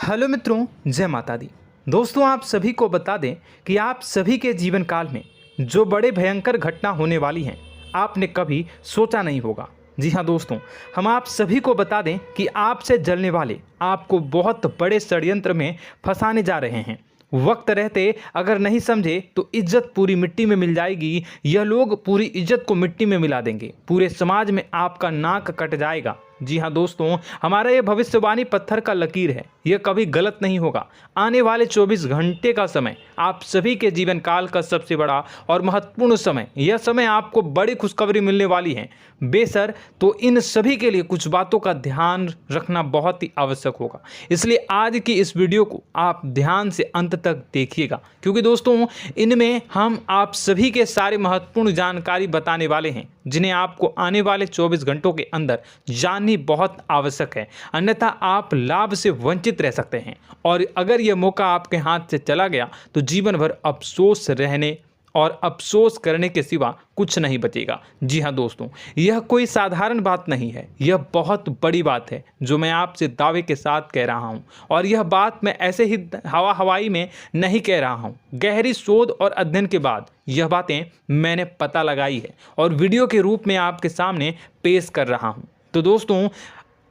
Hello मित्रों, जय माता दी। दोस्तों, आप सभी को बता दें कि आप सभी के जीवन काल में जो बड़े भयंकर घटना होने वाली हैं, आपने कभी सोचा नहीं होगा। जी हाँ दोस्तों, हम आप सभी को बता दें कि आपसे जलने वाले आपको बहुत बड़े षड्यंत्र में फंसाने जा रहे हैं। वक्त रहते अगर नहीं समझे तो इज्जत पूरी मिट्टी में मिल जाएगी। यह लोग पूरी इज्जत को मिट्टी में मिला देंगे। पूरे समाज में आपका नाक कट जाएगा। जी हाँ दोस्तों, हमारा ये भविष्यवाणी पत्थर का लकीर है, यह कभी गलत नहीं होगा। आने वाले 24 घंटे का समय आप सभी के जीवन काल का सबसे बड़ा और महत्वपूर्ण समय। यह समय आपको बड़ी खुशखबरी मिलने वाली है बेसर, तो इन सभी के लिए कुछ बातों का ध्यान रखना बहुत ही आवश्यक होगा। इसलिए आज की इस वीडियो को आप ध्यान से अंत तक देखिएगा, क्योंकि दोस्तों इनमें हम आप सभी के सारे महत्वपूर्ण जानकारी बताने वाले हैं, जिन्हें आपको आने वाले 24 घंटों के अंदर जाननी बहुत आवश्यक है। अन्यथा आप लाभ से वंचित रह सकते हैं, और अगर यह मौका आपके हाथ से चला गया तो जीवन भर अफसोस रहने और अफसोस करने के सिवा कुछ नहीं बचेगा। जी हाँ दोस्तों, यह कोई साधारण बात नहीं है, यह बहुत बड़ी बात है जो मैं आपसे दावे के साथ कह रहा हूँ। और यह बात मैं ऐसे ही हवाई में नहीं कह रहा हूँ। गहरी शोध और अध्ययन के बाद यह बातें मैंने पता लगाई है और वीडियो के रूप में आपके सामने पेश कर रहा हूँ। तो दोस्तों,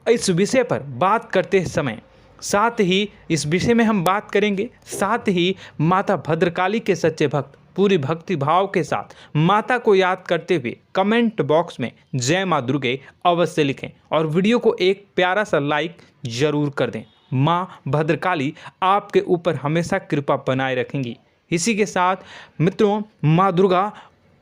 इस विषय पर बात करते समय साथ ही इस विषय में हम बात करेंगे, साथ ही माता भद्रकाली के सच्चे भक्त पूरी भक्ति भाव के साथ माता को याद करते हुए कमेंट बॉक्स में जय माँ दुर्गे अवश्य लिखें और वीडियो को एक प्यारा सा लाइक जरूर कर दें। माँ भद्रकाली आपके ऊपर हमेशा कृपा बनाए रखेंगी। इसी के साथ मित्रों, माँ दुर्गा,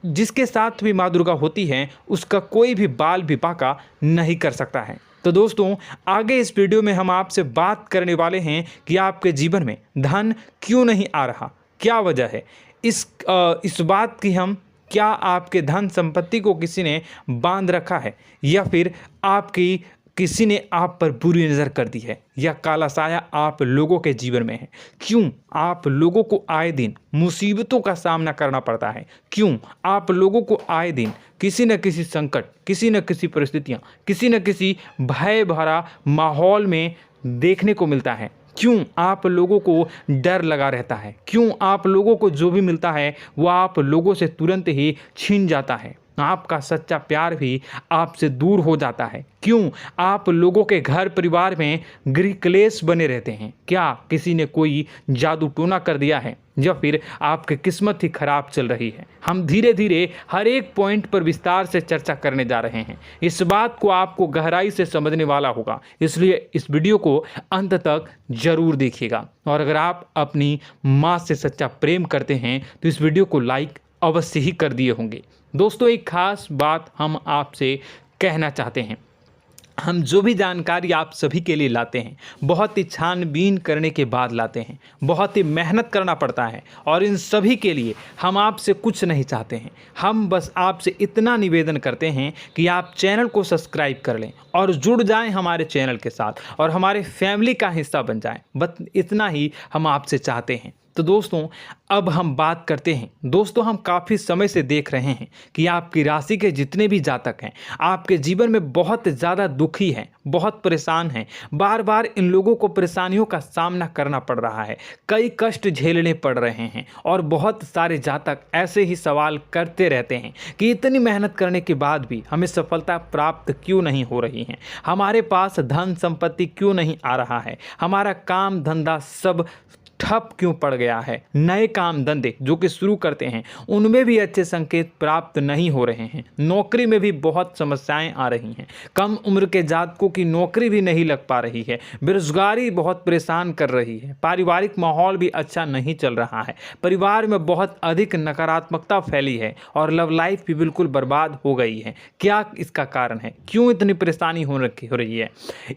जिसके साथ भी माँ दुर्गा होती हैं, उसका कोई भी बाल भी बांका नहीं कर सकता है। तो दोस्तों, आगे इस वीडियो में हम आपसे बात करने वाले हैं कि आपके जीवन में धन क्यों नहीं आ रहा, क्या वजह है इस बात की। हम क्या आपके धन संपत्ति को किसी ने बांध रखा है, या फिर आपकी किसी ने आप पर बुरी नज़र कर दी है, या काला साया आप लोगों के जीवन में है। क्यों आप लोगों को आए दिन मुसीबतों का सामना करना पड़ता है, क्यों आप लोगों को आए दिन किसी न किसी संकट, किसी न किसी परिस्थितियाँ, किसी न किसी भय भरा माहौल में देखने को मिलता है, क्यों आप लोगों को डर लगा रहता है, क्यों आप लोगों को जो भी मिलता है वो आप लोगों से तुरंत ही छीन जाता है, आपका सच्चा प्यार भी आपसे दूर हो जाता है, क्यों आप लोगों के घर परिवार में गृह क्लेश बने रहते हैं। क्या किसी ने कोई जादू टोना कर दिया है, या फिर आपकी किस्मत ही खराब चल रही है। हम धीरे धीरे हर एक पॉइंट पर विस्तार से चर्चा करने जा रहे हैं। इस बात को आपको गहराई से समझने वाला होगा, इसलिए इस वीडियो को अंत तक जरूर देखिएगा। और अगर आप अपनी माँ से सच्चा प्रेम करते हैं तो इस वीडियो को लाइक अवश्य ही कर दिए होंगे। दोस्तों, एक खास बात हम आपसे कहना चाहते हैं। हम जो भी जानकारी आप सभी के लिए लाते हैं, बहुत ही छानबीन करने के बाद लाते हैं, बहुत ही मेहनत करना पड़ता है, और इन सभी के लिए हम आपसे कुछ नहीं चाहते हैं। हम बस आपसे इतना निवेदन करते हैं कि आप चैनल को सब्सक्राइब कर लें और जुड़ जाएं हमारे चैनल के साथ और हमारे फैमिली का हिस्सा बन जाएं। बस इतना ही हम आपसे चाहते हैं। तो दोस्तों, अब हम बात करते हैं। दोस्तों, हम काफ़ी समय से देख रहे हैं कि आपकी राशि के जितने भी जातक हैं, आपके जीवन में बहुत ज़्यादा दुखी हैं, बहुत परेशान हैं। बार बार इन लोगों को परेशानियों का सामना करना पड़ रहा है, कई कष्ट झेलने पड़ रहे हैं, और बहुत सारे जातक ऐसे ही सवाल करते रहते हैं कि इतनी मेहनत करने के बाद भी हमें सफलता प्राप्त क्यों नहीं हो रही है, हमारे पास धन संपत्ति क्यों नहीं आ रहा है, हमारा काम धंधा सब ठप क्यों पड़ गया है, नए काम धंधे जो कि शुरू करते हैं उनमें भी अच्छे संकेत प्राप्त नहीं हो रहे हैं, नौकरी में भी बहुत समस्याएं आ रही हैं, कम उम्र के जातकों की नौकरी भी नहीं लग पा रही है, बेरोजगारी बहुत परेशान कर रही है, पारिवारिक माहौल भी अच्छा नहीं चल रहा है, परिवार में बहुत अधिक नकारात्मकता फैली है, और लव लाइफ भी बिल्कुल बर्बाद हो गई है। क्या इसका कारण है, क्यों इतनी परेशानी हो रही है?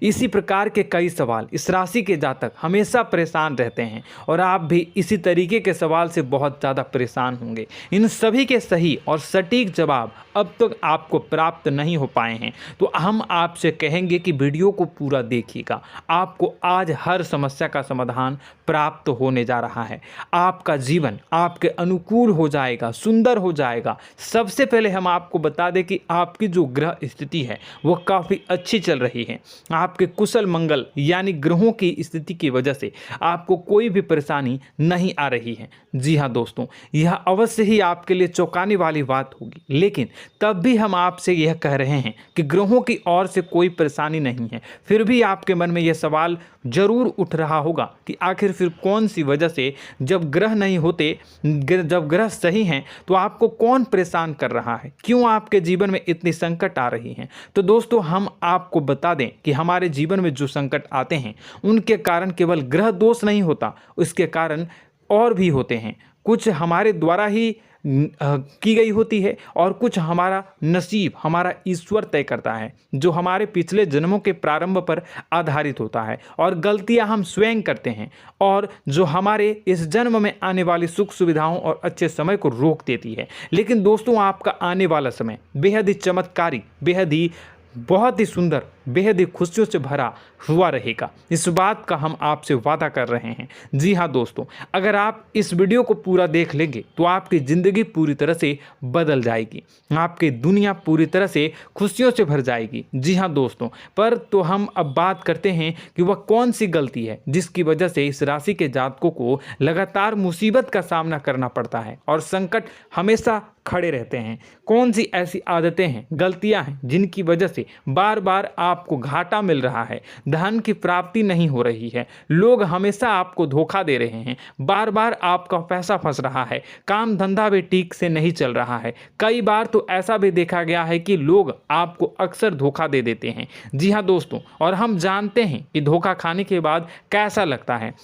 इसी प्रकार के कई सवाल इस राशि के जातक हमेशा परेशान रहते हैं, और आप भी इसी तरीके के सवाल से बहुत ज़्यादा परेशान होंगे। इन सभी के सही और सटीक जवाब अब तक आपको प्राप्त नहीं हो पाए हैं, तो हम आपसे कहेंगे कि वीडियो को पूरा देखिएगा। आपको आज हर समस्या का समाधान प्राप्त होने जा रहा है। आपका जीवन आपके अनुकूल हो जाएगा, सुंदर हो जाएगा। सबसे पहले हम आपको बता दें कि आपकी जो ग्रह स्थिति है वो काफ़ी अच्छी चल रही है। आपके कुशल मंगल यानी ग्रहों की स्थिति की वजह से आपको कोई भी परेशानी नहीं आ रही है। जी हाँ दोस्तों, यह अवश्य ही आपके लिए चौंकाने वाली बात होगी, लेकिन तब भी हम आपसे यह कह रहे हैं कि ग्रहों की ओर से कोई परेशानी नहीं है। फिर भी आपके मन में यह सवाल जरूर उठ रहा होगा कि आखिर फिर कौन सी वजह से, जब ग्रह नहीं होते, जब ग्रह सही हैं, तो आपको कौन परेशान कर रहा है, क्यों आपके जीवन में इतनी संकट आ रही हैं। तो दोस्तों, हम आपको बता दें कि हमारे जीवन में जो संकट आते हैं उनके कारण केवल ग्रह दोष नहीं होता, उसके कारण और भी होते हैं। कुछ हमारे द्वारा ही की गई होती है और कुछ हमारा नसीब, हमारा ईश्वर तय करता है, जो हमारे पिछले जन्मों के प्रारंभ पर आधारित होता है। और गलतियां हम स्वयं करते हैं और जो हमारे इस जन्म में आने वाली सुख सुविधाओं और अच्छे समय को रोक देती है। लेकिन दोस्तों, आपका आने वाला समय बेहद ही चमत्कारी, बेहद ही बहुत ही सुंदर, बेहद ही खुशियों से भरा हुआ रहेगा। इस बात का हम आपसे वादा कर रहे हैं। जी हाँ दोस्तों, अगर आप इस वीडियो को पूरा देख लेंगे तो आपकी ज़िंदगी पूरी तरह से बदल जाएगी, आपकी दुनिया पूरी तरह से खुशियों से भर जाएगी। जी हाँ दोस्तों, पर तो हम अब बात करते हैं कि वह कौन सी गलती है जिसकी वजह से इस राशि के जातकों को लगातार मुसीबत का सामना करना पड़ता है और संकट हमेशा खड़े रहते हैं। कौन सी ऐसी आदतें हैं, गलतियां हैं जिनकी वजह से बार बार आपको घाटा मिल रहा है, धन की प्राप्ति नहीं हो रही है, लोग हमेशा आपको धोखा दे रहे हैं, बार बार आपका पैसा फंस रहा है, काम धंधा भी ठीक से नहीं चल रहा है। कई बार तो ऐसा भी देखा गया है कि लोग आपको अक्सर धोखा दे देते हैं। जी हाँ दोस्तों, और हम जानते हैं कि धोखा खाने के बाद कैसा लगता है।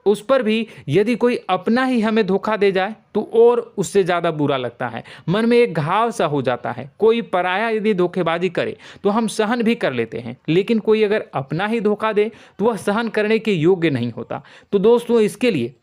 उस पर भी यदि कोई अपना ही हमें धोखा दे जाए तो और उससे ज़्यादा बुरा लगता है, मन में एक घाव सा हो जाता है। कोई पराया यदि धोखेबाजी करे तो हम सहन भी कर लेते हैं, लेकिन कोई अगर अपना ही धोखा दे तो वह सहन करने के योग्य नहीं होता। तो दोस्तों, इसके लिए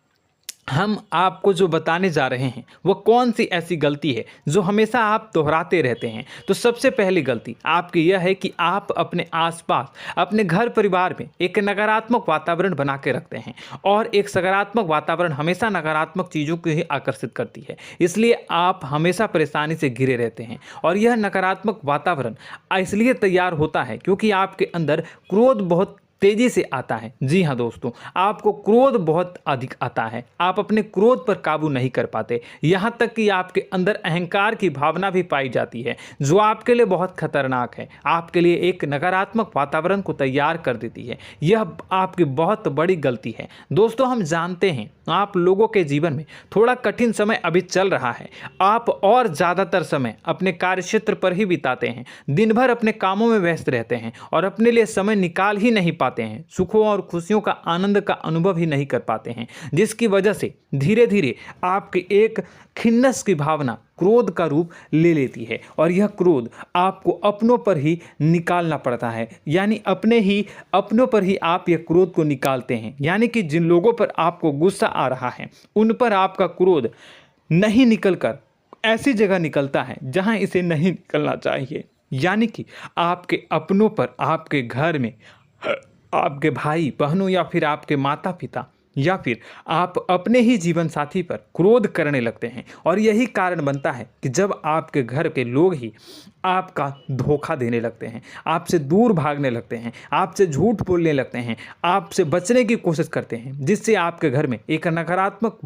हम आपको जो बताने जा रहे हैं वो कौन सी ऐसी गलती है जो हमेशा आप दोहराते रहते हैं। तो सबसे पहली गलती आपकी यह है कि आप अपने आसपास, अपने घर परिवार में एक नकारात्मक वातावरण बना के रखते हैं, और एक सकारात्मक वातावरण हमेशा नकारात्मक चीज़ों को ही आकर्षित करती है। इसलिए आप हमेशा परेशानी से घिरे रहते हैं, और यह नकारात्मक वातावरण इसलिए तैयार होता है क्योंकि आपके अंदर क्रोध बहुत तेजी से आता है। जी हाँ दोस्तों, आपको क्रोध बहुत अधिक आता है, आप अपने क्रोध पर काबू नहीं कर पाते, यहाँ तक कि आपके अंदर अहंकार की भावना भी पाई जाती है, जो आपके लिए बहुत खतरनाक है, आपके लिए एक नकारात्मक वातावरण को तैयार कर देती है। यह आपकी बहुत बड़ी गलती है। दोस्तों, हम जानते हैं आप लोगों के जीवन में थोड़ा कठिन समय अभी चल रहा है। आप और ज़्यादातर समय अपने कार्यक्षेत्र पर ही बिताते हैं, दिन भर अपने कामों में व्यस्त रहते हैं और अपने लिए समय निकाल ही नहीं पाते हैं, सुखों और खुशियों का आनंद का अनुभव ही नहीं कर पाते हैं, जिसकी वजह से धीरे धीरे आपकी एक खिन्नस की भावना क्रोध का रूप ले लेती है, और यह क्रोध आपको अपनों पर ही निकालना पड़ता है। यानी अपनों पर ही आप यह क्रोध को निकालते हैं। यानी कि जिन लोगों पर आपको गुस्सा आ रहा है उन पर आपका क्रोध नहीं निकलकर ऐसी जगह निकलता है जहां इसे नहीं निकलना चाहिए। यानी कि आपके अपनों पर, आपके घर में, आपके भाई बहनों या फिर आपके माता पिता या फिर आप अपने ही जीवन साथी पर क्रोध करने लगते हैं, और यही कारण बनता है कि जब आपके घर के लोग ही आपका धोखा देने लगते हैं, आपसे दूर भागने लगते हैं, आपसे झूठ बोलने लगते हैं, आपसे बचने की कोशिश करते हैं, जिससे आपके घर में एक नकारात्मक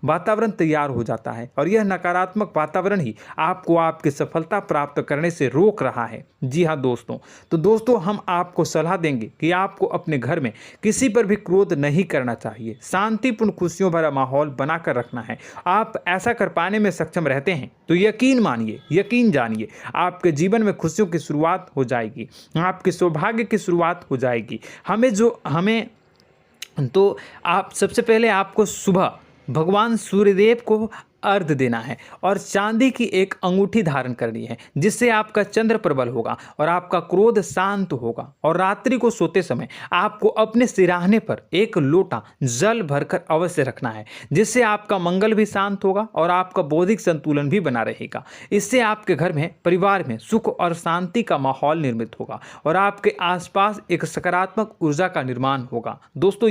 वातावरण तैयार हो जाता है, और यह नकारात्मक वातावरण ही आपको आपकी सफलता प्राप्त करने से रोक रहा है। जी हाँ दोस्तों, तो दोस्तों, हम आपको सलाह देंगे कि आपको अपने घर में किसी पर भी क्रोध नहीं करना चाहिए, शांतिपूर्ण खुशियों भरा माहौल बनाकर रखना है। आप ऐसा कर पाने में सक्षम रहते हैं तो यकीन मानिए, यकीन जानिए, आपके जीवन में खुशियों की शुरुआत हो जाएगी, आपके सौभाग्य की शुरुआत हो जाएगी। आप सबसे पहले आपको सुबह भगवान सूर्यदेव को अर्घ्य देना है और चांदी की एक अंगूठी धारण करनी है, जिससे आपका चंद्र प्रबल होगा और आपका क्रोध शांत होगा। और रात्रि को सोते समय आपको अपने सिरहाने पर एक लोटा जल भरकर अवश्य रखना है, जिससे आपका मंगल भी शांत होगा और आपका बौद्धिक संतुलन भी बना रहेगा। इससे आपके घर में, परिवार में सुख और शांति का माहौल निर्मित होगा और आपके आसपास एक सकारात्मक ऊर्जा का निर्माण होगा। दोस्तों,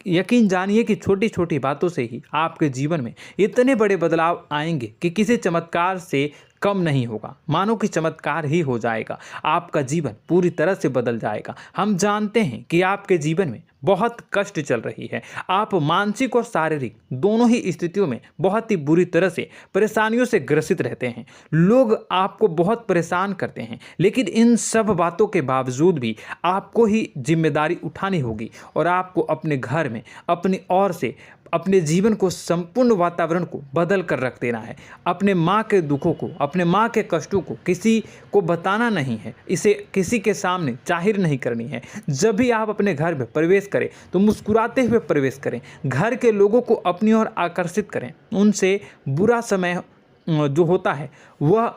यकीन जानिए कि छोटी छोटी बातों से ही आपके जीवन में इतने बड़े बदलाव आएंगे कि किसी चमत्कार से कम नहीं होगा। मानो कि चमत्कार ही हो जाएगा, आपका जीवन पूरी तरह से बदल जाएगा। हम जानते हैं कि आपके जीवन में बहुत कष्ट चल रही है, आप मानसिक और शारीरिक दोनों ही स्थितियों में बहुत ही बुरी तरह से परेशानियों से ग्रसित रहते हैं। लोग आपको बहुत परेशान करते हैं, लेकिन इन सब बातों के बावजूद भी आपको ही जिम्मेदारी उठानी होगी और आपको अपने घर में अपनी ओर से अपने जीवन को, संपूर्ण वातावरण को बदल कर रख देना है। अपने माँ के दुखों को, अपने माँ के कष्टों को किसी को बताना नहीं है, इसे किसी के सामने जाहिर नहीं करनी है। जब भी आप अपने घर में प्रवेश करें तो मुस्कुराते हुए प्रवेश करें, घर के लोगों को अपनी ओर आकर्षित करें। उनसे बुरा समय जो होता है वह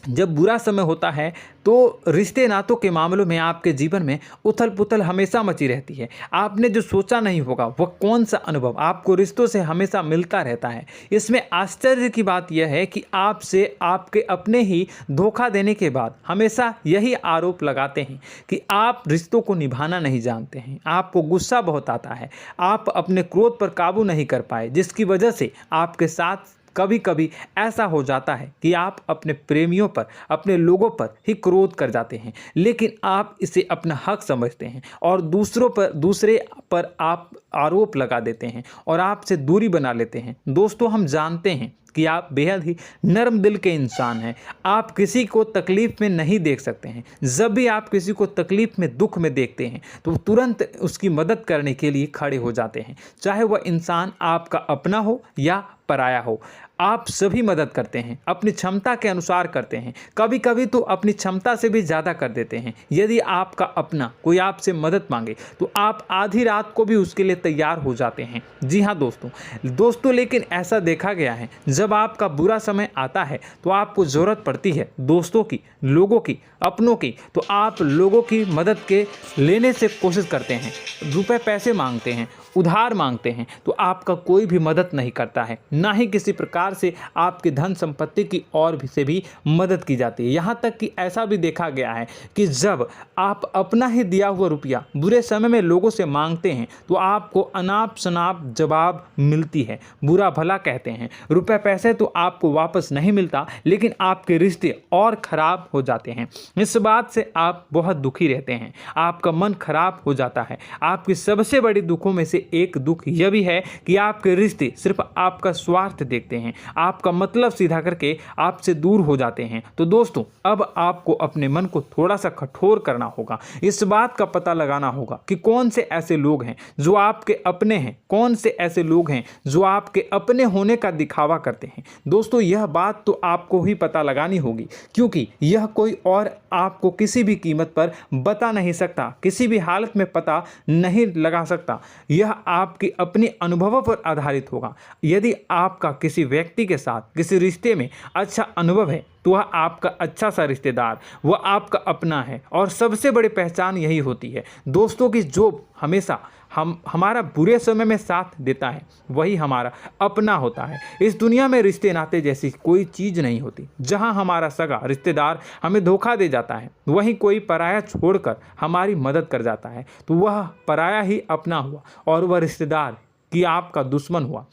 जब बुरा समय होता है तो रिश्ते नातों के मामलों में आपके जीवन में उथल पुथल हमेशा मची रहती है। आपने जो सोचा नहीं होगा वह कौन सा अनुभव आपको रिश्तों से हमेशा मिलता रहता है। इसमें आश्चर्य की बात यह है कि आपसे आपके अपने ही धोखा देने के बाद हमेशा यही आरोप लगाते हैं कि आप रिश्तों को निभाना नहीं जानते हैं, आपको गुस्सा बहुत आता है, आप अपने क्रोध पर काबू नहीं कर पाए, जिसकी वजह से आपके साथ कभी कभी ऐसा हो जाता है कि आप अपने प्रेमियों पर, अपने लोगों पर ही क्रोध कर जाते हैं, लेकिन आप इसे अपना हक समझते हैं और दूसरे पर आप आरोप लगा देते हैं और आपसे दूरी बना लेते हैं। दोस्तों, हम जानते हैं कि आप बेहद ही नर्म दिल के इंसान हैं। आप किसी को तकलीफ में नहीं देख सकते हैं। जब भी आप किसी को तकलीफ में, दुख में देखते हैं तो तुरंत उसकी मदद करने के लिए खड़े हो जाते हैं, चाहे वह इंसान आपका अपना हो या पराया हो। आप सभी मदद करते हैं, अपनी क्षमता के अनुसार करते हैं, कभी कभी तो अपनी क्षमता से भी ज़्यादा कर देते हैं। यदि आपका अपना कोई आपसे मदद मांगे तो आप आधी रात को भी उसके लिए तैयार हो जाते हैं। जी हाँ दोस्तों, लेकिन ऐसा देखा गया है, जब आपका बुरा समय आता है तो आपको ज़रूरत पड़ती है दोस्तों की, लोगों की, अपनों की, तो आप लोगों की मदद के लेने से कोशिश करते हैं, रुपए पैसे मांगते हैं, उधार मांगते हैं, तो आपका कोई भी मदद नहीं करता है, ना ही किसी प्रकार से आपकी धन संपत्ति की ओर से भी मदद की जाती है। यहाँ तक कि ऐसा भी देखा गया है कि जब आप अपना ही दिया हुआ रुपया बुरे समय में लोगों से मांगते हैं तो आपको अनाप शनाप जवाब मिलती है, बुरा भला कहते हैं। रुपए पैसे तो आपको वापस नहीं मिलता, लेकिन आपके रिश्ते और खराब हो जाते हैं। इस बात से आप बहुत दुखी रहते हैं, आपका मन खराब हो जाता है। आपकी सबसे बड़ी दुखों में से एक दुख यह भी है कि आपके रिश्ते सिर्फ आपका स्वार्थ देखते हैं, आपका मतलब सीधा करके आपसे दूर हो जाते हैं। तो दोस्तों, अब आपको अपने मन को थोड़ा सा कठोर करना होगा, इस बात का पता लगाना होगा कि कौन से ऐसे लोग हैं जो आपके अपने हैं, कौन से ऐसे लोग हैं जो आपके अपने होने का दिखावा करते हैं। दोस्तों, यह बात तो आपको ही पता लगानी होगी, क्योंकि यह कोई और आपको किसी भी कीमत पर बता नहीं सकता, किसी भी हालत में पता नहीं लगा सकता। यह आपके अपने अनुभवों पर आधारित होगा। यदि आपका किसी व्यक्ति के साथ किसी रिश्ते में अच्छा अनुभव है तो वह आपका अच्छा सा रिश्तेदार, वह आपका अपना है। और सबसे बड़ी पहचान यही होती है दोस्तों की जो हमेशा हमारा बुरे समय में साथ देता है वही हमारा अपना होता है। इस दुनिया में रिश्ते नाते जैसी कोई चीज़ नहीं होती। जहां हमारा सगा रिश्तेदार हमें धोखा दे जाता है, वहीं कोई पराया छोड़कर हमारी मदद कर जाता है, तो वह पराया ही अपना हुआ और वह रिश्तेदार की आपका दुश्मन हुआ।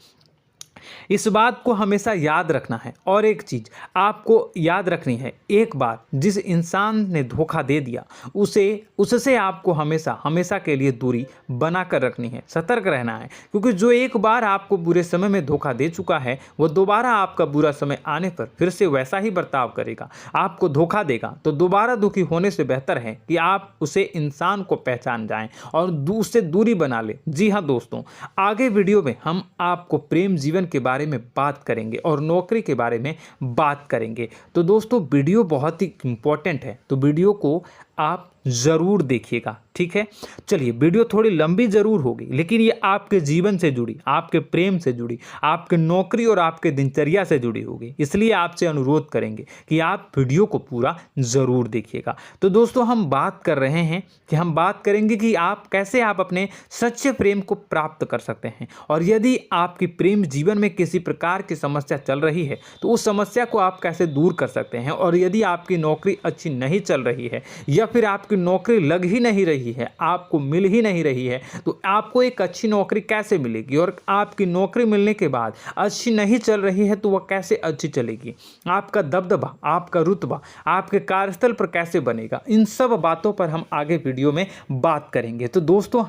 इस बात को हमेशा याद रखना है। और एक चीज़ आपको याद रखनी है, एक बार जिस इंसान ने धोखा दे दिया उससे आपको हमेशा के लिए दूरी बना कर रखनी है, सतर्क रहना है। क्योंकि जो एक बार आपको बुरे समय में धोखा दे चुका है वो दोबारा आपका बुरा समय आने पर फिर से वैसा ही बर्ताव करेगा, आपको धोखा देगा। तो दोबारा दुखी होने से बेहतर है कि आप उसे इंसान को पहचान जाएं और उससे दूरी बना लें। जी हाँ दोस्तों, आगे वीडियो में हम आपको प्रेम जीवन के बारे में बात करेंगे और नौकरी के बारे में बात करेंगे। तो दोस्तों, वीडियो बहुत ही इम्पोर्टेंट है, तो वीडियो को आप ज़रूर देखिएगा, ठीक है। चलिए, वीडियो थोड़ी लंबी ज़रूर होगी, लेकिन ये आपके जीवन से जुड़ी, आपके प्रेम से जुड़ी, आपके नौकरी और आपके दिनचर्या से जुड़ी होगी, इसलिए आपसे अनुरोध करेंगे कि आप वीडियो को पूरा ज़रूर देखिएगा। तो दोस्तों, हम बात कर रहे हैं कि हम बात करेंगे कि आप कैसे आप अपने सच्चे प्रेम को प्राप्त कर सकते हैं, और यदि आपकी प्रेम जीवन में किसी प्रकार की समस्या चल रही है तो उस समस्या को आप कैसे दूर कर सकते हैं, और यदि आपकी नौकरी अच्छी नहीं चल रही है या फिर आपकी नौकरी लग ही नहीं रही है, आपको मिल ही नहीं रही है, तो आपको एक अच्छी नौकरी कैसे मिलेगी, और आपकी नौकरी मिलने के बाद अच्छी नहीं चल रही है तो वह कैसे अच्छी चलेगी, आपका दबदबा, आपका रुतबा आपके कार्यस्थल पर कैसे बनेगा, इन सब बातों पर हम आगे वीडियो में बात करेंगे। तो दोस्तों,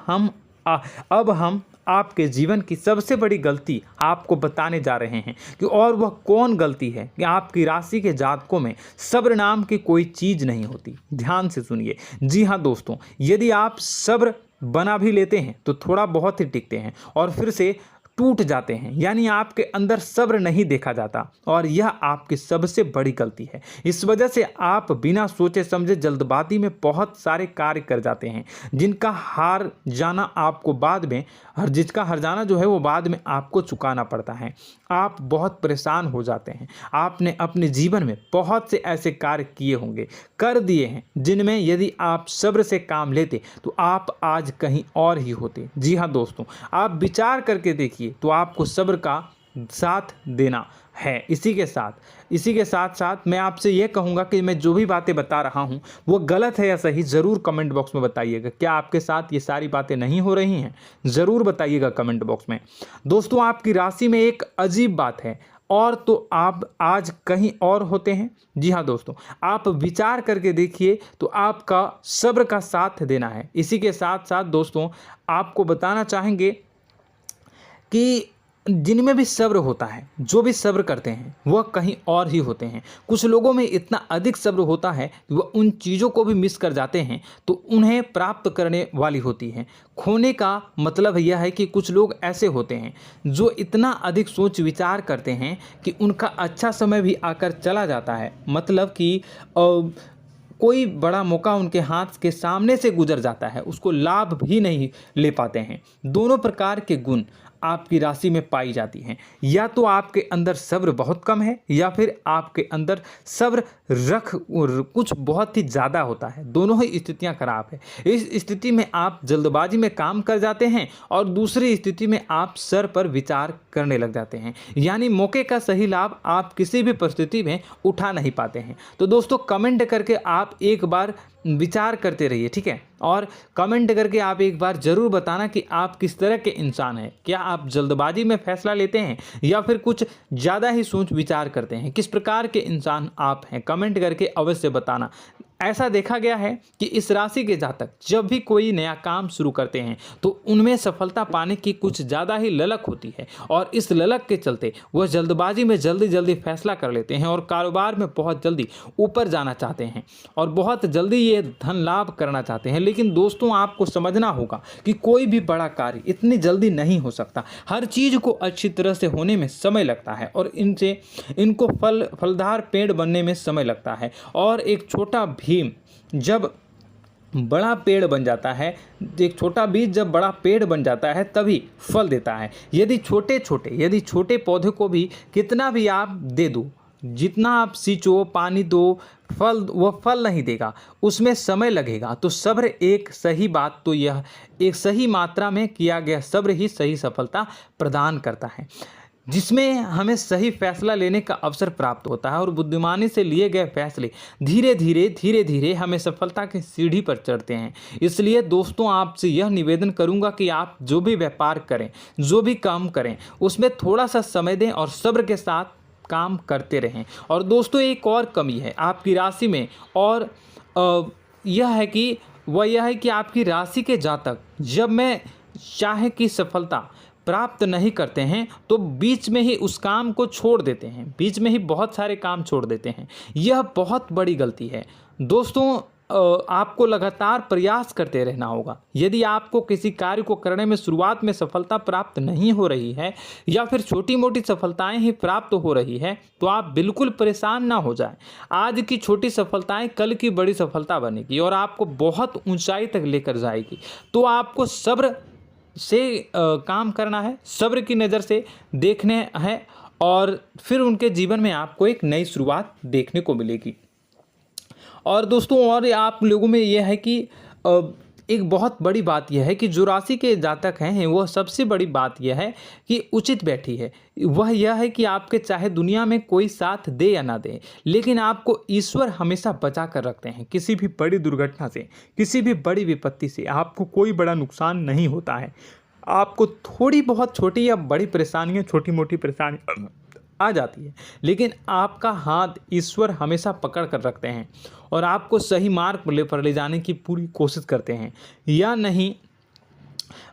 अब हम आपके जीवन की सबसे बड़ी गलती आपको बताने जा रहे हैं कि और वह कौन गलती है कि आपकी राशि के जातकों में सब्र नाम की कोई चीज़ नहीं होती। ध्यान से सुनिए। जी हाँ दोस्तों, यदि आप सब्र बना भी लेते हैं तो थोड़ा बहुत ही टिकते हैं और फिर से टूट जाते हैं, यानी आपके अंदर सब्र नहीं देखा जाता, और यह आपकी सबसे बड़ी गलती है। इस वजह से आप बिना सोचे समझे जल्दबाजी में बहुत सारे कार्य कर जाते हैं, जिसका हार जाना जो है वो बाद में आपको चुकाना पड़ता है। आप बहुत परेशान हो जाते हैं। आपने अपने जीवन में बहुत से ऐसे कार्य किए होंगे, कर दिए हैं, जिनमें यदि आप सब्र से काम लेते तो आप आज कहीं और ही होते। जी हाँ दोस्तों, आप विचार करके देखिए तो आपको सब्र का साथ देना है। इसी के साथ साथ मैं आपसे यह कहूँगा कि मैं जो भी बातें बता रहा हूँ वो गलत है या सही, ज़रूर कमेंट बॉक्स में बताइएगा। क्या आपके साथ ये सारी बातें नहीं हो रही हैं? ज़रूर बताइएगा कमेंट बॉक्स में। दोस्तों, आपकी राशि में एक अजीब बात है, और तो आप आज कहीं और होते हैं। जी हाँ दोस्तों, आप विचार करके देखिए तो आपका सब्र का साथ देना है। इसी के साथ साथ दोस्तों, आपको बताना चाहेंगे कि जिनमें भी सब्र होता है, जो भी सब्र करते हैं वह कहीं और ही होते हैं। कुछ लोगों में इतना अधिक सब्र होता है कि वह उन चीज़ों को भी मिस कर जाते हैं तो उन्हें प्राप्त करने वाली होती हैं। खोने का मतलब यह है कि कुछ लोग ऐसे होते हैं जो इतना अधिक सोच विचार करते हैं कि उनका अच्छा समय भी आकर चला जाता है, मतलब कि कोई बड़ा मौका उनके हाथ के सामने से गुजर जाता है, उसको लाभ भी नहीं ले पाते हैं। दोनों प्रकार के गुण आपकी राशि में पाई जाती हैं। या तो आपके अंदर सब्र बहुत कम है या फिर आपके अंदर सब्र कुछ बहुत ही ज़्यादा होता है। दोनों ही स्थितियां खराब है। इस स्थिति में आप जल्दबाजी में काम कर जाते हैं और दूसरी स्थिति में आप सर पर विचार करने लग जाते हैं, यानी मौके का सही लाभ आप किसी भी परिस्थिति में उठा नहीं पाते हैं। तो दोस्तों, कमेंट करके आप एक बार विचार करते रहिए, ठीक है, और कमेंट करके आप एक बार ज़रूर बताना कि आप किस तरह के इंसान हैं। क्या आप जल्दबाजी में फैसला लेते हैं या फिर कुछ ज़्यादा ही सोच विचार करते हैं? किस प्रकार के इंसान आप हैं, कमेंट करके अवश्य बताना। ऐसा देखा गया है कि इस राशि के जातक जब भी कोई नया काम शुरू करते हैं तो उनमें सफलता पाने की कुछ ज़्यादा ही ललक होती है, और इस ललक के चलते वह जल्दबाजी में जल्दी फैसला कर लेते हैं और कारोबार में बहुत जल्दी ऊपर जाना चाहते हैं और बहुत जल्दी ये धन लाभ करना चाहते हैं। लेकिन दोस्तों, आपको समझना होगा कि कोई भी बड़ा कार्य इतनी जल्दी नहीं हो सकता। हर चीज़ को अच्छी तरह से होने में समय लगता है और इनको फलदार पेड़ बनने में समय लगता है। और एक छोटा भीम जब बड़ा पेड़ बन जाता है, एक छोटा बीज जब बड़ा पेड़ बन जाता है तभी फल देता है। यदि छोटे पौधे को भी कितना भी आप दे दो, जितना आप सींचो, पानी दो, वह फल नहीं देगा, उसमें समय लगेगा। तो सब्र एक सही मात्रा में किया गया सब्र ही सही सफलता प्रदान करता है, जिसमें हमें सही फैसला लेने का अवसर प्राप्त होता है और बुद्धिमानी से लिए गए फैसले धीरे धीरे हमें सफलता की सीढ़ी पर चढ़ते हैं। इसलिए दोस्तों, आपसे यह निवेदन करूंगा कि आप जो भी व्यापार करें, जो भी काम करें, उसमें थोड़ा सा समय दें और सब्र के साथ काम करते रहें। और दोस्तों, एक और कमी है आपकी राशि में, और यह है कि आपकी राशि के जातक जब में चाहे की सफलता प्राप्त नहीं करते हैं तो बीच में ही उस काम को छोड़ देते हैं, बीच में ही बहुत सारे काम छोड़ देते हैं। यह बहुत बड़ी गलती है दोस्तों। आपको लगातार प्रयास करते रहना होगा। यदि आपको किसी कार्य को करने में शुरुआत में सफलता प्राप्त नहीं हो रही है या फिर छोटी मोटी सफलताएं ही प्राप्त हो रही है तो आप बिल्कुल परेशान ना हो जाएं। आज की छोटी सफलताएं कल की बड़ी सफलता बनेगी और आपको बहुत ऊंचाई तक लेकर जाएगी। तो आपको सब्र से काम करना है, सब्र की नज़र से देखने हैं और फिर उनके जीवन में आपको एक नई शुरुआत देखने को मिलेगी। और दोस्तों और आप लोगों में यह है कि एक बहुत बड़ी बात यह है कि जो राशि के जातक हैं वह सबसे बड़ी बात यह है कि उचित बैठी है। वह यह है कि आपके चाहे दुनिया में कोई साथ दे या ना दे, लेकिन आपको ईश्वर हमेशा बचा कर रखते हैं। किसी भी बड़ी दुर्घटना से, किसी भी बड़ी विपत्ति से आपको कोई बड़ा नुकसान नहीं होता है। आपको थोड़ी बहुत छोटी या बड़ी परेशानियाँ, छोटी मोटी परेशानी आ जाती है, लेकिन आपका हाथ ईश्वर हमेशा पकड़ कर रखते हैं और आपको सही मार्ग पर ले जाने की पूरी कोशिश करते हैं। या नहीं,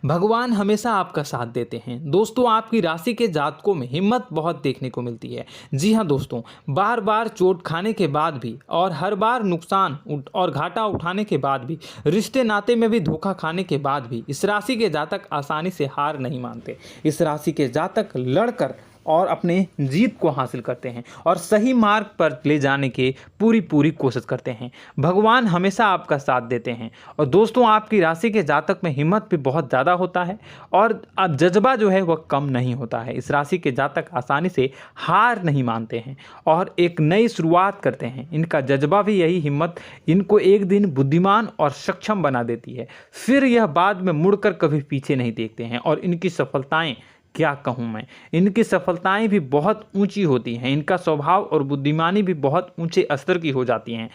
भगवान हमेशा आपका साथ देते हैं। दोस्तों आपकी राशि के जातकों में हिम्मत बहुत देखने को मिलती है। जी हाँ दोस्तों, बार बार चोट खाने के बाद भी और हर बार नुकसान और घाटा उठाने के बाद भी, रिश्ते नाते में भी धोखा खाने के बाद भी इस राशि के जातक आसानी से हार नहीं मानते। इस राशि के जातक लड़कर और अपने जीत को हासिल करते हैं और सही मार्ग पर ले जाने की पूरी कोशिश करते हैं। भगवान हमेशा आपका साथ देते हैं। और दोस्तों आपकी राशि के जातक में हिम्मत भी बहुत ज़्यादा होता है और अब जज्बा जो है वह कम नहीं होता है। इस राशि के जातक आसानी से हार नहीं मानते हैं और एक नई शुरुआत करते हैं। इनका जज्बा भी, यही हिम्मत इनको एक दिन बुद्धिमान और सक्षम बना देती है। फिर यह बाद में मुड़कर कभी पीछे नहीं देखते हैं और इनकी सफलताएं, क्या कहूँ मैं, इनकी सफलताएं भी बहुत ऊंची होती हैं। इनका स्वभाव और बुद्धिमानी भी बहुत ऊंचे स्तर की हो जाती हैं।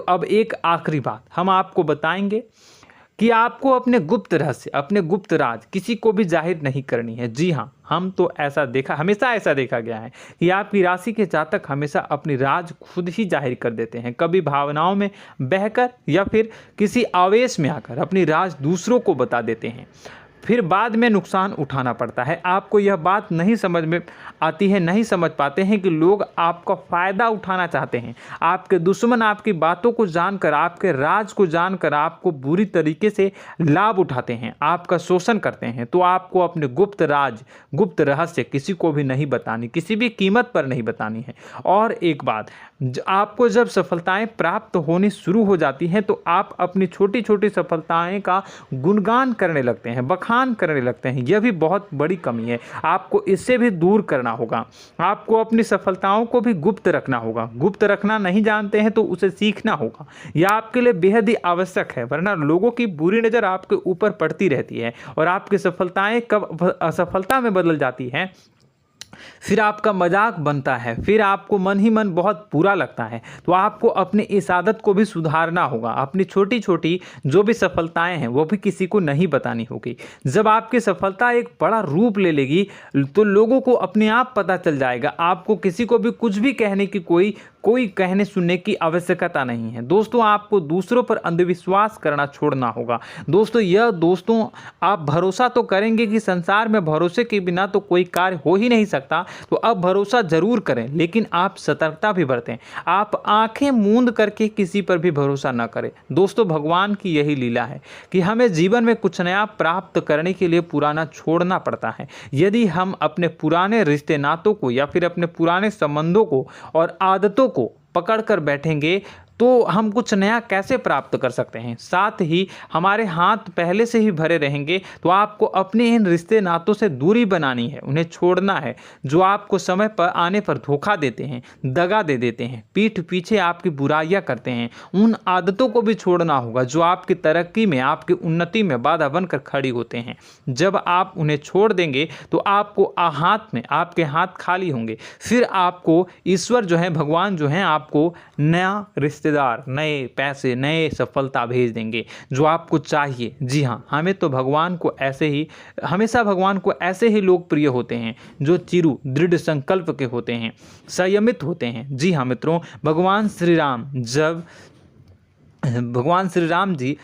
अब एक आखिरी बात हम आपको बताएंगे कि आपको अपने गुप्त रहस्य, अपने गुप्त राज किसी को भी जाहिर नहीं करनी है। जी हाँ, हमेशा ऐसा देखा गया है कि आपकी राशि के जातक हमेशा अपनी राज खुद ही जाहिर कर देते हैं। कभी भावनाओं में बहकर या फिर किसी आवेश में आकर अपनी राज दूसरों को बता देते हैं, फिर बाद में नुकसान उठाना पड़ता है। आपको यह बात नहीं समझ में आती है, नहीं समझ पाते हैं कि लोग आपका फ़ायदा उठाना चाहते हैं। आपके दुश्मन आपकी बातों को जानकर, आपके राज को जानकर आपको बुरी तरीके से लाभ उठाते हैं, आपका शोषण करते हैं। तो आपको अपने गुप्त राज, गुप्त रहस्य किसी को भी नहीं बतानी, किसी भी कीमत पर नहीं बतानी है। और एक बात, आपको जब सफलताएं प्राप्त होनी शुरू हो जाती हैं तो आप अपनी छोटी छोटी सफलताएं का गुणगान करने लगते हैं, बखान करने लगते हैं। यह भी बहुत बड़ी कमी है, आपको इससे भी दूर करना होगा। आपको अपनी सफलताओं को भी गुप्त रखना होगा। गुप्त रखना नहीं जानते हैं तो उसे सीखना होगा। यह आपके लिए बेहद ही आवश्यक है, वरना लोगों की बुरी नज़र आपके ऊपर पड़ती रहती है और आपकी सफलताएं कब असफलता में बदल जाती हैं, फिर आपका मजाक बनता है, फिर आपको मन ही मन बहुत बुरा लगता है। तो आपको अपनी इस आदत को भी सुधारना होगा। अपनी छोटी छोटी जो भी सफलताएं हैं वो भी किसी को नहीं बतानी होगी। जब आपकी सफलता एक बड़ा रूप ले लेगी तो लोगों को अपने आप पता चल जाएगा। आपको किसी को भी कुछ भी कहने की कोई कहने सुनने की आवश्यकता नहीं है। दोस्तों आपको दूसरों पर अंधविश्वास करना छोड़ना होगा। दोस्तों आप भरोसा तो करेंगे कि संसार में भरोसे के बिना तो कोई कार्य हो ही नहीं सकता, तो अब भरोसा जरूर करें, लेकिन आप सतर्कता भी बरतें। आप आंखें मूंद करके किसी पर भी भरोसा न करें। दोस्तों भगवान की यही लीला है कि हमें जीवन में कुछ नया प्राप्त करने के लिए पुराना छोड़ना पड़ता है। यदि हम अपने पुराने रिश्ते नातों को या फिर अपने पुराने संबंधों को और आदतों को पकड़ कर बैठेंगे तो हम कुछ नया कैसे प्राप्त कर सकते हैं। साथ ही हमारे हाथ पहले से ही भरे रहेंगे। तो आपको अपने इन रिश्ते नातों से दूरी बनानी है, उन्हें छोड़ना है। जो आपको समय पर आने पर धोखा देते हैं, दगा दे देते हैं, पीठ पीछे आपकी बुराइयां करते हैं, उन आदतों को भी छोड़ना होगा जो आपकी तरक्की में, आपकी उन्नति में बाधा बनकर खड़ी होते हैं। जब आप उन्हें छोड़ देंगे तो आपको आपके हाथ खाली होंगे। फिर आपको ईश्वर जो है, भगवान जो है, आपको नया रिश्तेदार, नए पैसे, नए सफलता भेज देंगे जो आपको चाहिए। जी हाँ, हमेशा भगवान को ऐसे ही लोग प्रिय होते हैं जो चिरु दृढ़ संकल्प के होते हैं, संयमित होते हैं। जी हाँ मित्रों, भगवान श्री राम जी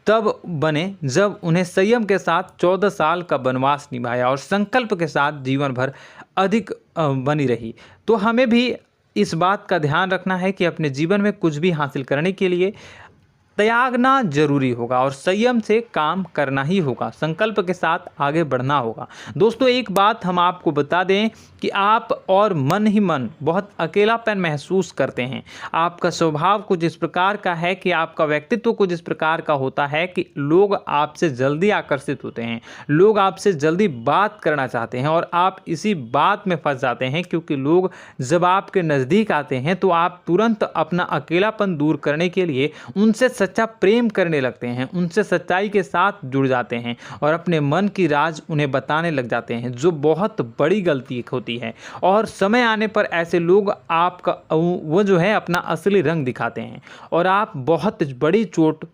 तब बने जब उन्हें संयम के साथ 14 साल का वनवास निभाया और संकल्प के साथ जीवन भर अधिक बनी रही। तो हमें भी इस बात का ध्यान रखना है कि अपने जीवन में कुछ भी हासिल करने के लिए त्यागना जरूरी होगा और संयम से काम करना ही होगा, संकल्प के साथ आगे बढ़ना होगा। दोस्तों एक बात हम आपको बता दें कि आप और मन ही मन बहुत अकेलापन महसूस करते हैं। आपका स्वभाव कुछ इस प्रकार का है कि आपका व्यक्तित्व कुछ इस प्रकार का होता है कि लोग आपसे जल्दी आकर्षित होते हैं, लोग आपसे जल्दी बात करना चाहते हैं और आप इसी बात में फंस जाते हैं, क्योंकि लोग जब आपके नज़दीक आते हैं तो आप तुरंत अपना अकेलापन दूर करने के लिए उनसे सच्चा प्रेम करने लगते हैं, उनसे सच्चाई के साथ जुड़ जाते हैं और अपने मन की राज उन्हें बताने लग जाते हैं, जो बहुत बड़ी गलती होती है। और समय आने पर ऐसे लोग आपका वो जो है अपना असली रंग दिखाते हैं और आप बहुत बड़ी चोट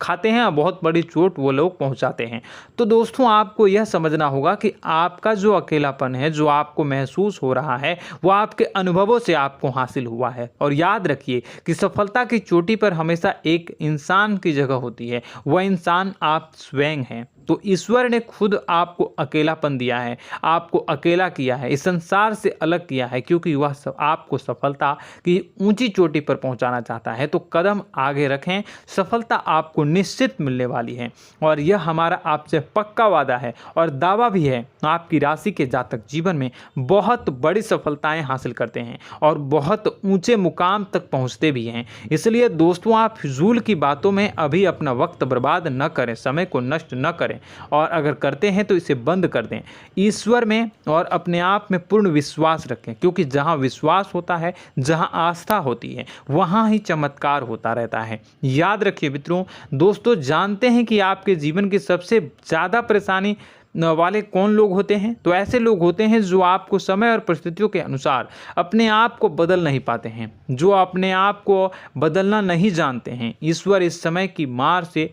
खाते हैं, बहुत बड़ी चोट वो लोग पहुंचाते हैं। तो दोस्तों आपको यह समझना होगा कि आपका जो अकेलापन है, जो आपको महसूस हो रहा है, वो आपके अनुभवों से आपको हासिल हुआ है। और याद रखिए कि सफलता की चोटी पर हमेशा एक इंसान की जगह होती है, वह इंसान आप स्वयं हैं। तो ईश्वर ने खुद आपको अकेलापन दिया है, आपको अकेला किया है, इस संसार से अलग किया है, क्योंकि वह आपको सफलता की ऊंची चोटी पर पहुंचाना चाहता है। तो कदम आगे रखें, सफलता आपको निश्चित मिलने वाली है और यह हमारा आपसे पक्का वादा है और दावा भी है। आपकी राशि के जातक जीवन में बहुत बड़ी सफलताएं हासिल करते हैं और बहुत ऊंचे मुकाम तक पहुंचते भी हैं। इसलिए दोस्तों आप फिजूल की बातों में अभी अपना वक्त बर्बाद न करें, समय को नष्ट न करें और अगर करते हैं तो इसे बंद कर दें। ईश्वर में और अपने आप में पूर्ण विश्वास रखें, क्योंकि जहां विश्वास होता है, जहां आस्था होती है, वहां ही चमत्कार होता रहता है। याद रखिए मित्रों, दोस्तों जानते हैं कि आपके जीवन की सबसे ज़्यादा परेशानी वाले कौन लोग होते हैं? तो ऐसे लोग होते हैं जो आपको समय और परिस्थितियों के अनुसार अपने आप को बदल नहीं पाते हैं, जो अपने आप को बदलना नहीं जानते हैं। ईश्वर इस समय की मार से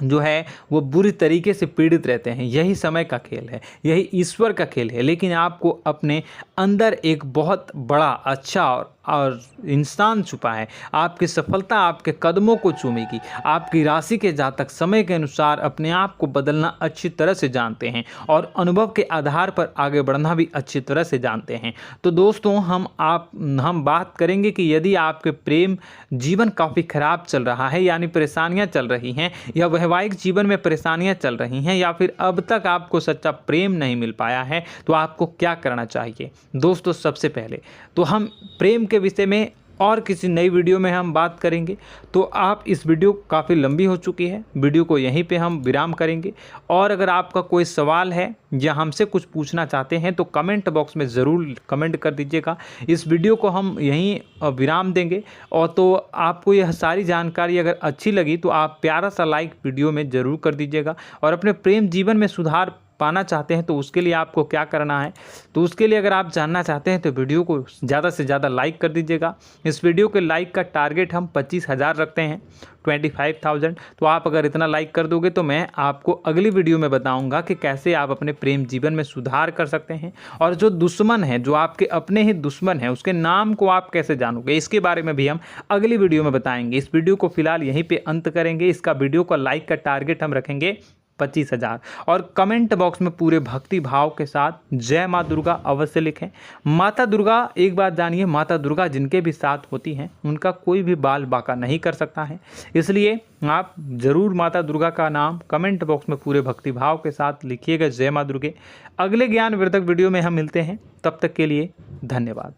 जो है वो बुरी तरीके से पीड़ित रहते हैं। यही समय का खेल है, यही ईश्वर का खेल है। लेकिन आपको अपने अंदर एक बहुत बड़ा अच्छा और इंसान छुपा है। आपकी सफलता आपके कदमों को चूमेगी। आपकी राशि के जातक समय के अनुसार अपने आप को बदलना अच्छी तरह से जानते हैं और अनुभव के आधार पर आगे बढ़ना भी अच्छी तरह से जानते हैं। तो दोस्तों हम बात करेंगे कि यदि आपके प्रेम जीवन काफ़ी खराब चल रहा है, यानी परेशानियां चल रही हैं, या वैवाहिक जीवन में परेशानियां चल रही हैं, या फिर अब तक आपको सच्चा प्रेम नहीं मिल पाया है, तो आपको क्या करना चाहिए। दोस्तों सबसे पहले तो हम प्रेम के विषय में और किसी नई वीडियो में हम बात करेंगे। तो आप इस वीडियो काफ़ी लंबी हो चुकी है, वीडियो को यहीं पे हम विराम करेंगे। और अगर आपका कोई सवाल है या हमसे कुछ पूछना चाहते हैं तो कमेंट बॉक्स में ज़रूर कमेंट कर दीजिएगा। इस वीडियो को हम यहीं विराम देंगे। और तो आपको यह सारी जानकारी अगर अच्छी लगी तो आप प्यारा सा लाइक वीडियो में ज़रूर कर दीजिएगा। और अपने प्रेम जीवन में सुधार पाना चाहते हैं तो उसके लिए आपको क्या करना है, तो उसके लिए अगर आप जानना चाहते हैं तो वीडियो को ज़्यादा से ज़्यादा लाइक कर दीजिएगा। इस वीडियो के लाइक का टारगेट हम 25,000 रखते हैं, 25,000। तो आप अगर इतना लाइक कर दोगे तो मैं आपको अगली वीडियो में बताऊंगा कि कैसे आप अपने प्रेम जीवन में सुधार कर सकते हैं। और जो दुश्मन है, जो आपके अपने ही दुश्मन है, उसके नाम को आप कैसे जानोगे, इसके बारे में भी हम अगली वीडियो में बताएंगे। इस वीडियो को फिलहाल यहीं पर अंत करेंगे। इसका वीडियो का लाइक का टारगेट हम रखेंगे 25,000। और कमेंट बॉक्स में पूरे भक्ति भाव के साथ जय माँ दुर्गा अवश्य लिखें। माता दुर्गा, एक बात जानिए, माता दुर्गा जिनके भी साथ होती हैं उनका कोई भी बाल बाका नहीं कर सकता है। इसलिए आप ज़रूर माता दुर्गा का नाम कमेंट बॉक्स में पूरे भक्ति भाव के साथ लिखिएगा, जय माँ दुर्गे। अगले ज्ञानवर्धक वीडियो में हम मिलते हैं, तब तक के लिए धन्यवाद।